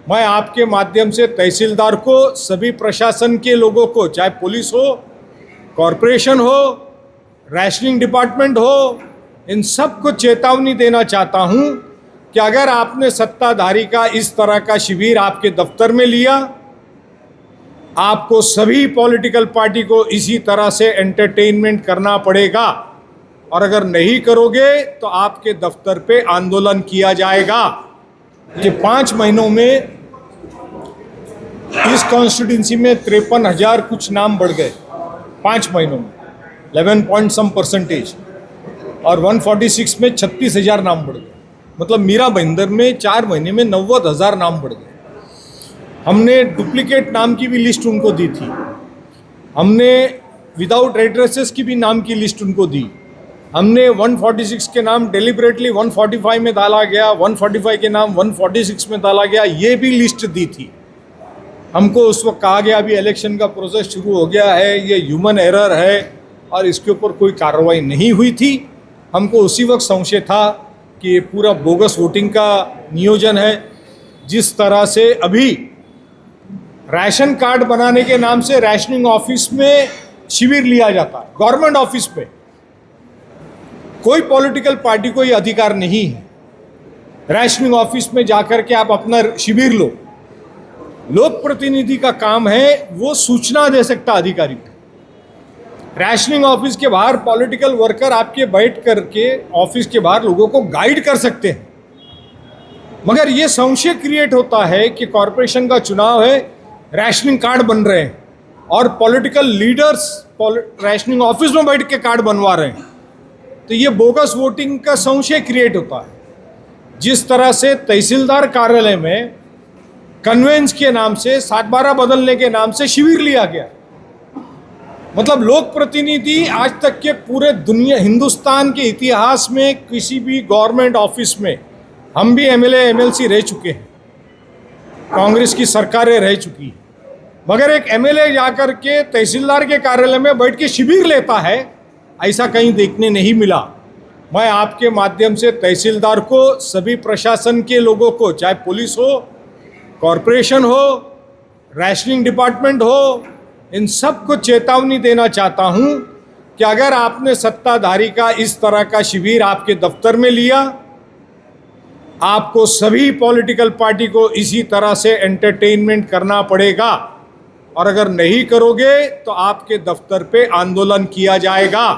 मैं आपके माध्यम से तहसीलदार को, सभी प्रशासन के लोगों को, चाहे पुलिस हो, कॉरपोरेशन हो, राशनिंग डिपार्टमेंट हो, इन सब को चेतावनी देना चाहता हूं कि अगर आपने सत्ताधारी का इस तरह का शिविर आपके दफ्तर में लिया, आपको सभी पॉलिटिकल पार्टी को इसी तरह से एंटरटेनमेंट करना पड़ेगा, और अगर नहीं करोगे तो आपके दफ्तर पे आंदोलन किया जाएगा। कि 5 महीनों में इस कॉन्स्टिट्यूंसी में 53,000 कुछ नाम बढ़ गए 5 महीनों में, 11 पॉइंट सम परसेंटेज, और 146 में 36,000 नाम बढ़ गए। मतलब मीरा भाईंदर में 4 महीने में 90,000 नाम बढ़ गए। हमने डुप्लीकेट नाम की भी लिस्ट उनको दी थी, हमने विदाउट एड्रेसेस की भी नाम की लिस्ट उनको दी, हमने 146 के नाम डेलिबरेटली 145 में डाला गया, 145 के नाम 146 में डाला गया, ये भी लिस्ट दी थी। हमको उस वक्त कहा गया अभी इलेक्शन का प्रोसेस शुरू हो गया है, ये ह्यूमन एरर है, और इसके ऊपर कोई कार्रवाई नहीं हुई थी। हमको उसी वक्त संशय था कि ये पूरा बोगस वोटिंग का नियोजन है। जिस तरह से अभी राशन कार्ड बनाने के नाम से राशनिंग ऑफिस में शिविर लिया जाता है, गवर्नमेंट ऑफिस पे, कोई पॉलिटिकल पार्टी को ये अधिकार नहीं है राशनिंग ऑफिस में जाकर के आप अपना शिविर लो। लोक प्रतिनिधि का काम है वो सूचना दे सकता अधिकारी को। राशनिंग ऑफिस के बाहर पॉलिटिकल वर्कर आपके बैठ करके ऑफिस के बाहर लोगों को गाइड कर सकते हैं, मगर ये संशय क्रिएट होता है कि कॉरपोरेशन का चुनाव है, राशनिंग कार्ड बन रहे हैं और पॉलिटिकल लीडर्स राशनिंग ऑफिस में बैठ के कार्ड बनवा रहे हैं, तो ये बोगस वोटिंग का संशय क्रिएट होता है। जिस तरह से तहसीलदार कार्यालय में कन्वेंस के नाम से 60-12 बदलने के नाम से शिविर लिया गया, मतलब लोक प्रतिनिधि आज तक के पूरे दुनिया हिंदुस्तान के इतिहास में किसी भी गवर्नमेंट ऑफिस में, हम भी एमएलए एमएलसी रह चुके हैं, कांग्रेस की सरकारें रह चुकी हैं, मगर एक एमएलए जाकर के तहसीलदार के कार्यालय में बैठ के शिविर लेता है, ऐसा कहीं देखने नहीं मिला। मैं आपके माध्यम से तहसीलदार को, सभी प्रशासन के लोगों को, चाहे पुलिस हो, कॉरपोरेशन हो, राशनिंग डिपार्टमेंट हो, इन सब को चेतावनी देना चाहता हूं कि अगर आपने सत्ताधारी का इस तरह का शिविर आपके दफ्तर में लिया, आपको सभी पॉलिटिकल पार्टी को इसी तरह से एंटरटेनमेंट करना पड़ेगा, और अगर नहीं करोगे तो आपके दफ्तर पे आंदोलन किया जाएगा।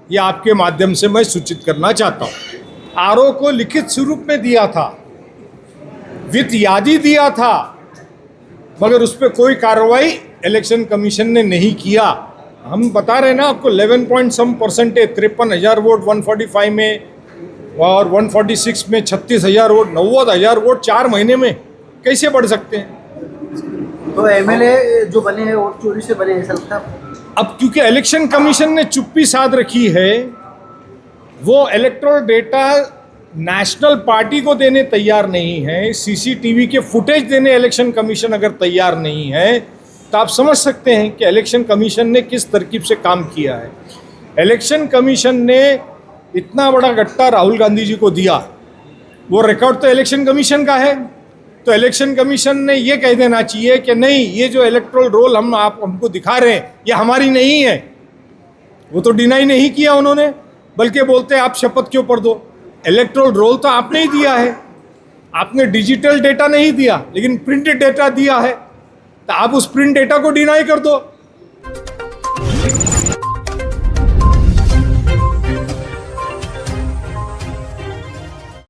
ये आपके माध्यम से मैं सूचित करना चाहता हूँ। आरओ को लिखित स्वरूप में दिया था, वित्त यादी दिया था, मगर उस पर कोई कार्रवाई इलेक्शन कमीशन ने नहीं किया। हम बता रहे हैं ना आपको, 11 पॉइंट सम परसेंटेज, 53,000 वोट 145 में, और 146 में 36,000 वोट, 90,000 वोट 4 महीने में कैसे बढ़ सकते हैं? तो एमएलए जो बने हैं वोट चोरी से बने, ऐसा लगता है। अब क्योंकि इलेक्शन कमीशन ने चुप्पी साध रखी है, वो इलेक्टोरल डेटा नेशनल पार्टी को देने तैयार नहीं है, सीसीटीवी के फुटेज देने इलेक्शन कमीशन अगर तैयार नहीं है, तो आप समझ सकते हैं कि इलेक्शन कमीशन ने किस तरकीब से काम किया है। इलेक्शन कमीशन ने इतना बड़ा गट्टा राहुल गांधी जी को दिया, वो रिकॉर्ड तो इलेक्शन कमीशन का है, तो इलेक्शन कमीशन ने ये कह देना चाहिए कि नहीं, ये जो इलेक्टोरल रोल आप हमको दिखा रहे हैं ये हमारी नहीं है। वो तो डिनाई नहीं किया उन्होंने, बल्कि बोलते हैं आप शपथ के ऊपर दो। इलेक्टोरल रोल तो आपने ही दिया है, आपने डिजिटल डेटा नहीं दिया, लेकिन प्रिंटेड डेटा दिया है, तो आप उस प्रिंट डेटा को डिनाई कर दो।